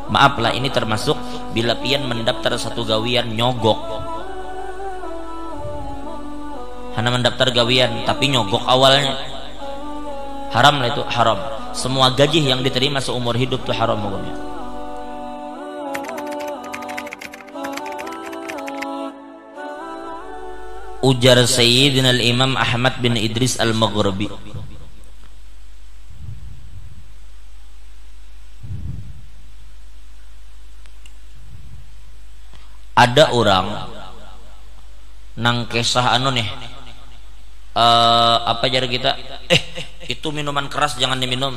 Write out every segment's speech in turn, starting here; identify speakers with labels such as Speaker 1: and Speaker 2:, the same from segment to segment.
Speaker 1: Maaf lah, ini termasuk bila pian mendaftar satu gawian nyogok. Hana mendaftar gawian tapi nyogok awalnya. Haram lah itu, haram. Semua gaji yang diterima seumur hidup itu haram hukumnya. Ujar Sayyidina al-Imam Ahmad bin Idris al-Maghribi, ada orang nang kesah anu nih, apa jar kita, itu minuman keras jangan diminum,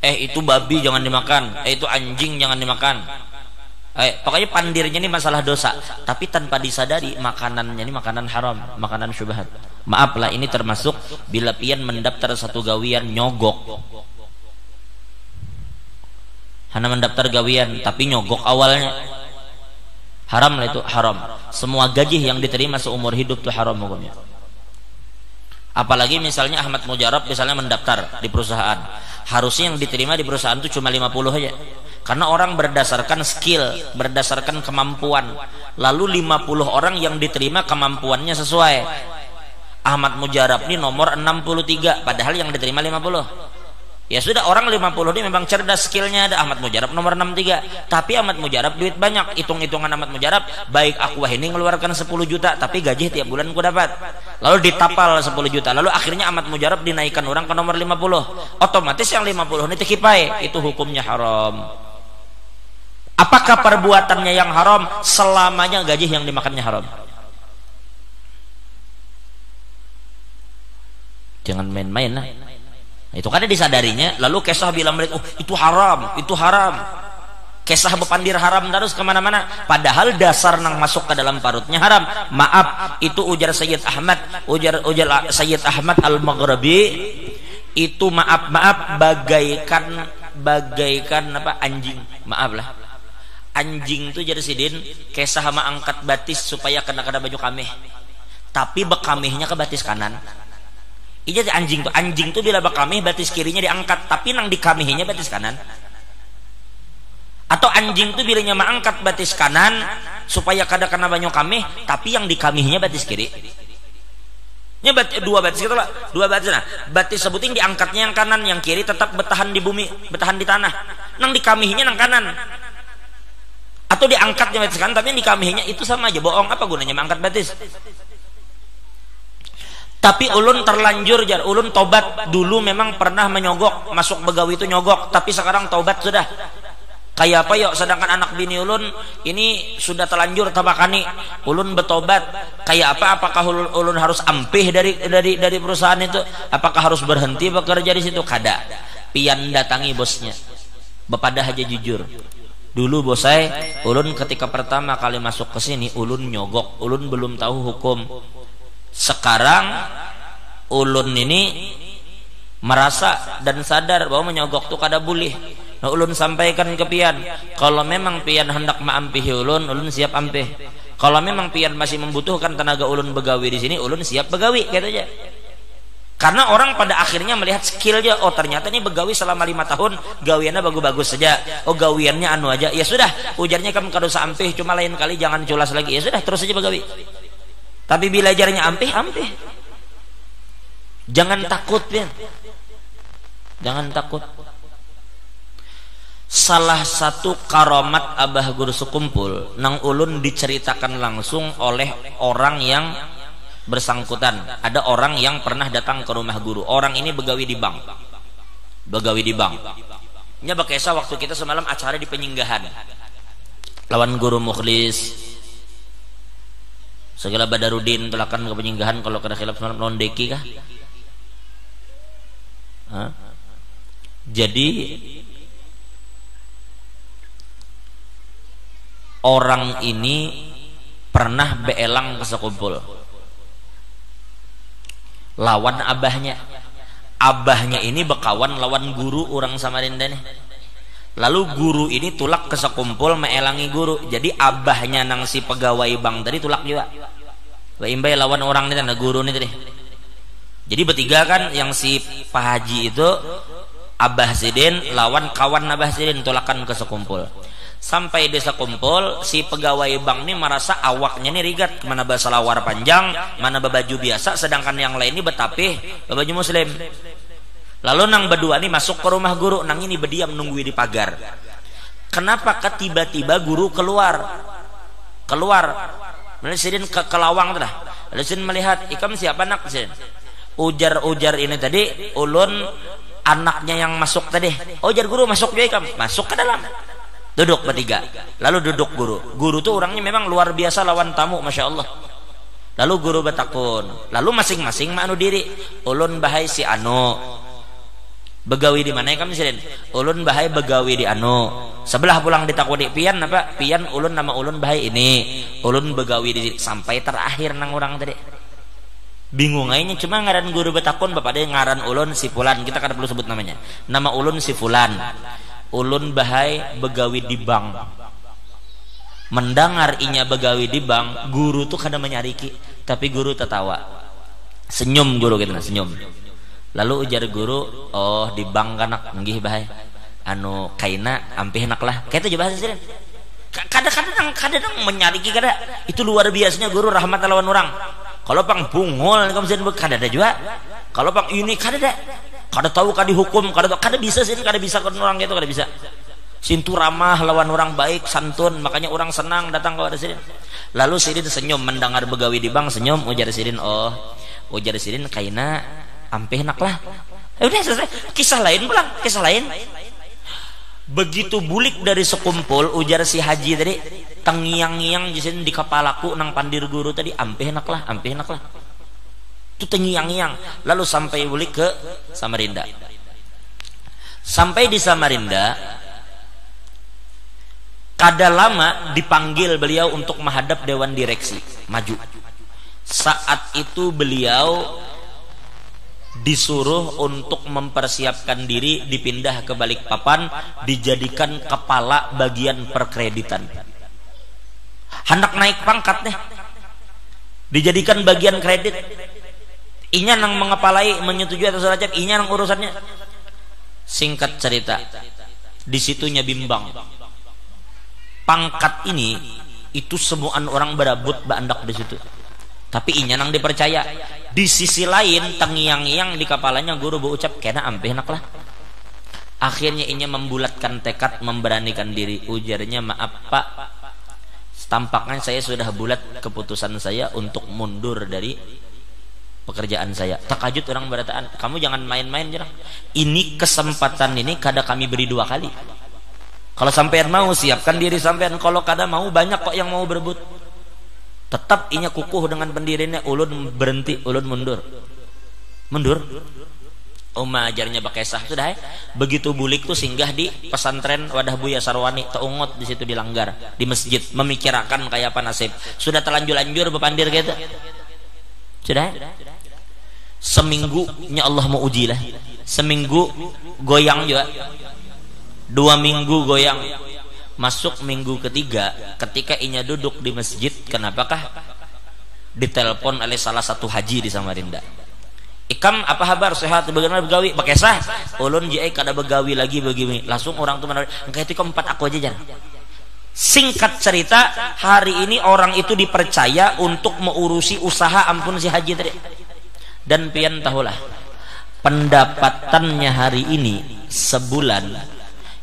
Speaker 1: itu babi jangan dimakan, itu anjing jangan dimakan, pokoknya pandirnya ini masalah dosa, tapi tanpa disadari makanannya ini makanan haram, makanan syubhat. Maaf lah, ini termasuk bila pian mendaftar satu gawian nyogok. Hana mendaftar gawian tapi nyogok awalnya. Haram lah itu, haram. Semua gaji yang diterima seumur hidup itu haram hukumnya. Apalagi misalnya Ahmad Mujarab misalnya mendaftar di perusahaan, harusnya yang diterima di perusahaan itu cuma 50 aja. Karena orang berdasarkan skill, berdasarkan kemampuan. Lalu 50 orang yang diterima kemampuannya sesuai. Ahmad Mujarab ini nomor 63, padahal yang diterima 50. Ya sudah, orang 50 ini memang cerdas, skillnya ada. Ahmad Mujarab nomor 63, tapi Ahmad Mujarab duit banyak. Hitung-hitungan Ahmad Mujarab, baik aku ini ngeluarkan 10 juta tapi gaji tiap bulan ku dapat, lalu ditapal 10 juta, lalu akhirnya Ahmad Mujarab dinaikkan orang ke nomor 50. Otomatis yang 50 ini tikipai, itu hukumnya haram. Apakah perbuatannya yang haram? Selamanya gaji yang dimakannya haram. Jangan main-main lah. Itu kan disadarinya, lalu kesah bilang mereka, itu haram, itu haram. Kesah bepandir haram terus kemana-mana, padahal dasar nang masuk ke dalam parutnya haram. Maaf, itu ujar Sayyid Ahmad, ujar Sayyid Ahmad al-Maghribi, itu maaf bagaikan apa, anjing. Maaf lah, anjing itu jadi sidin kesah sama angkat batis supaya kena baju kamih, tapi bekamihnya ke batis kanan. Iya, anjing tuh bila bakamih batis kirinya diangkat, tapi nang dikamihinya batis kanan. Atau anjing tuh bilanya mengangkat batis kanan supaya kada kena banyu kamih, tapi yang dikamihinya batis kiri. Nya dua batis gitu lah, dua batis. Nah, batis sebuting diangkatnya yang kanan, yang kiri tetap bertahan di bumi, bertahan di tanah. Nang dikamihinya nang kanan. Atau diangkatnya batis kanan, tapi yang dikamihinya itu sama aja, bohong. Apa gunanya mengangkat batis? Tapi ulun terlanjur jar, ulun tobat. Dulu memang pernah menyogok, masuk begawi itu nyogok, tapi sekarang tobat sudah. Kayak apa yuk, sedangkan anak bini ulun ini sudah terlanjur tabakani. Ulun betobat. Kayak apa? Apakah ulun harus ampih dari perusahaan itu? Apakah harus berhenti bekerja di situ? Kada. Pian datangi bosnya. Bepada aja jujur. Dulu bos saya, ulun ketika pertama kali masuk ke sini, ulun nyogok. Ulun belum tahu hukum. Sekarang ulun ini merasa dan sadar bahwa menyogok itu kada boleh. Nah, ulun sampaikan ke pian, kalau memang pian hendak maampihi ulun siap ampih. Kalau memang pian masih membutuhkan tenaga ulun begawi di sini, ulun siap begawi, gitu aja. Karena orang pada akhirnya melihat skillnya, oh ternyata ini begawi selama 5 tahun, gawiannya bagus-bagus saja. Oh gawiannya anu aja, ya sudah, ujarnya kamu kada usah ampih, cuma lain kali jangan culas lagi. Ya sudah, terus saja begawi. Tapi bila ajarnya ampih. Jangan takut, Pian. Jangan takut. Salah satu karomat Abah Guru Sekumpul nang ulun diceritakan langsung oleh orang yang bersangkutan. Ada orang yang pernah datang ke rumah guru. Orang ini begawi di bank. Nya bakesa waktu kita semalam acara di Penyinggahan. Lawan Guru Mukhlis. Segala Badarudin telakan ke Penyinggahan, kalau kena khilaf semalam lawan Deki kah? Jadi orang ini pernah beelang ke Sekumpul lawan abahnya. Abahnya ini bekawan lawan guru orang Samarinda nih. Lalu guru ini tulak ke Sekumpul meelangi guru. Jadi abahnya nang si pegawai bank tadi tulak juga. Wa imbai lawan orang ini, guru ini tadi. Jadi bertiga kan, yang si Pak Haji itu Abah Sidin lawan kawan Abah Sidin tolakan ke sekumpul. Sampai desa kumpul, si pegawai bank ini merasa awaknya nih rigat, mana basalawar panjang, mana baju biasa, sedangkan yang lain ini betapih baju muslim. Lalu nang berdua nih masuk ke rumah guru, nang ini berdiam nungguin di pagar. Kenapa tiba-tiba guru keluar? Lalu Sidin ke lawang tuh dah. Lalu Sidin melihat, ikam siapa nak Sidin? Ujar ini tadi, ulun anaknya yang masuk tadi. Ujar guru masuk juga ikam, masuk ke dalam. Duduk bertiga, lalu duduk guru tuh orangnya memang luar biasa lawan tamu, masya Allah. Lalu guru bertakun, lalu masing-masing manu diri, ulun bahai si anu begawi di mana ya kamu Sidin? Ulun bahai begawi di anu sebelah pulang ditakuni pian apa? Pian ulun nama ulun bahai ini, ulun begawi di sampai terakhir nang orang tadi. Bingung aja cuma ngaran guru bertakun bapak dia ngaran ulun si fulan, kita kan perlu sebut namanya. Nama ulun si fulan. Ulun bahai begawi di bank. Mendengar inya begawi di bank, guru tuh kada menyariki, tapi guru tertawa. Senyum guru gitu nah, senyum. Lalu ujar guru, oh di bank kanak nggih bahai. Anu kaina ampih nak lah. Kayak itu bahasa Sidin. Kadang menyariki kada. Itu luar biasanya guru rahmat lawan orang. Kalau pang bungul kamu Sidin kada ada juga. Kalau pang ini kada ada. Kada tahu kada dihukum, kada bisa sih, kada bisa kan orang gitu, kada bisa. Sintu ramah lawan orang baik, santun, makanya orang senang datang ke Sidin. Lalu Sidin senyum mendengar begawi di bank, senyum ujar Sidin, ujar Sidin kaina ampih nak lah. Udah selesai. Kisah lain pulang, kisah lain. Begitu bulik dari sekumpul ujar si Haji tadi, tengiang-ngiang Sidin di kepalaku nang pandir guru tadi, ampih nak lah, ampih nak lah. Itu tengiang-ngiang. Lalu sampai bulik ke Samarinda. Sampai di Samarinda, kada lama dipanggil beliau untuk menghadap dewan direksi, maju. Saat itu beliau disuruh untuk mempersiapkan diri dipindah ke Balikpapan, dijadikan kepala bagian perkreditan. Hendak naik pangkat deh, dijadikan bagian kredit. Inya nang mengepalai, menyetujui atau saja, inya nang urusannya. Singkat cerita, disitunya bimbang. Pangkat ini itu semua orang berabut bandak di situ. Tapi inya nang dipercaya. Di sisi lain, tengiang-iang di kepalanya guru berucap, kena ampih nak lah. Akhirnya inya membulatkan tekad, memberanikan diri. Ujarnya, maaf pak, tampaknya saya sudah bulat keputusan saya untuk mundur dari pekerjaan saya. Takajut orang berataan, kamu jangan main-main jarang. Ini kesempatan ini kada kami beri 2 kali. Kalau sampean mau siapkan diri sampean, kalau kada mau banyak kok yang mau berebut. Tetap inya kukuh dengan pendirinya, ulun berhenti, ulun mundur. Oma ajarnya Bakesah sudah ya. Begitu bulik tuh singgah di pesantren Wadah Buya Sarwani, teungot di situ di Langgar, di masjid, memikirkan kayak apa nasib. Sudah terlanjur-lanjur bepandir gitu. Sudah? Seminggunya Allah mau uji lah. Seminggu goyang juga. 2 minggu goyang. Masuk minggu ketiga, ketika inya duduk di masjid, kenapakah ditelepon oleh salah satu haji di Samarinda. Ikam apa kabar, sehat, bagaimana begawi? Bakesah, ulun jai kada begawi lagi begini. Langsung orang tuh menarik, engkau itu keempat aku aja jangan. Singkat cerita, hari ini orang itu dipercaya untuk mengurusi usaha ampun si haji tadi. Dan pian tahulah, pendapatannya hari ini sebulan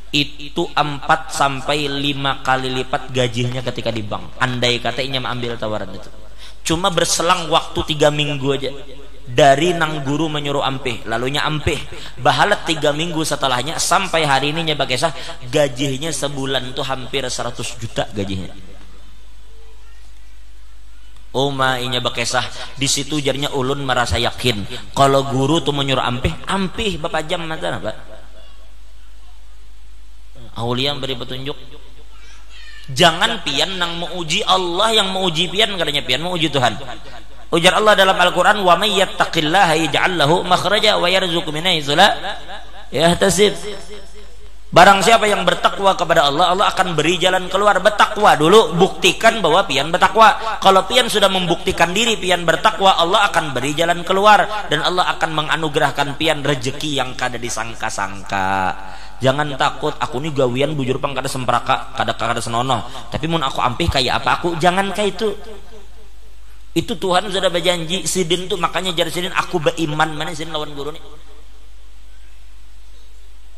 Speaker 1: itu 4 sampai 5 kali lipat gajinya ketika di bank. Andai katanya mengambil tawaran itu. Cuma berselang waktu 3 minggu aja dari nang guru menyuruh ampih, lalunya ampih, bahalat 3 minggu setelahnya sampai hari ini nya Bakesah, gajinya sebulan tuh hampir 100 juta gajinya. Oma inya Bakesah, di situ jadinya ulun merasa yakin kalau guru tuh menyuruh ampih bapak jam mata apa? Aulia beri petunjuk. Jangan pian nang menguji Allah, yang menguji pian katanya pian menguji Tuhan. Ujar Allah dalam Al-Quran, wa may yattaqillaha yaj'al lahu makhraja wa yarzuqhu min haitsu la yahtasib. Barang siapa yang bertakwa kepada Allah, Allah akan beri jalan keluar. Bertakwa dulu, buktikan bahwa pian bertakwa. Kalau pian sudah membuktikan diri pian bertakwa, Allah akan beri jalan keluar dan Allah akan menganugerahkan pian rezeki yang kada disangka-sangka. Jangan takut, aku ini gawian bujur pang kada sempraka, kada senonoh. Tapi mun aku ampih kayak apa aku, jangan kayak itu. Itu Tuhan sudah berjanji. Sidin tuh makanya jar sidin aku beriman. Mana sidin lawan guru nih?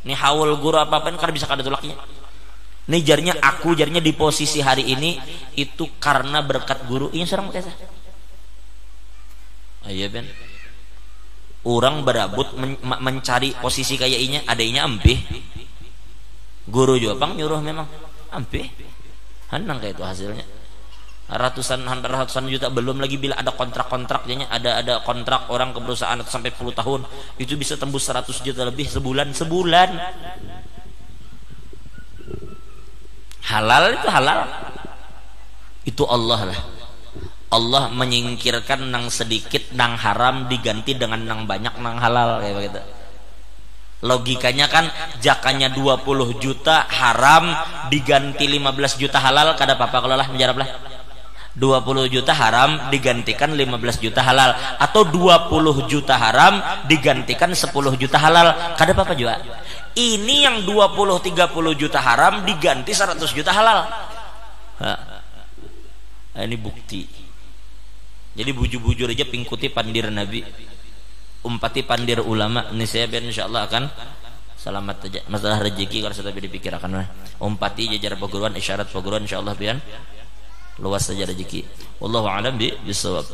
Speaker 1: Ini haul guru apa-apa karena bisa kada tolaknya. Ini jarnya aku, jarnya di posisi hari ini itu karena berkat guru. Ini seorang mutasa. Ayo ben. Orang berabut mencari posisi kayak ini, adanya ampih. Guru juga pang nyuruh memang ampih. Hanang kayak itu hasilnya. Ratusan juta, belum lagi bila ada kontrak-kontraknya, ada kontrak orang ke perusahaan atau sampai 10 tahun itu bisa tembus 100 juta lebih sebulan. Halal itu halal, itu Allah lah. Allah menyingkirkan nang sedikit nang haram diganti dengan nang banyak nang halal kayak begitu. Logikanya kan jakanya 20 juta haram diganti 15 juta halal, kada apa-apa kalau lah menjarab lah. 20 juta haram digantikan 15 juta halal, atau 20 juta haram digantikan 10 juta halal, kada apa-apa juga. Ini yang 20-30 juta haram diganti 100 juta halal. Nah, ini bukti. Jadi bujur-bujur aja pingkuti pandir Nabi, umpati pandir ulama. Ini saya biar insyaallah akan selamat aja. Masalah rezeki kalau sudah dipikirkan mah. Umpati jajar perguruan, isyarat perguruan insyaallah pian luas saja rezeki. Wallahu a'lam bishawab.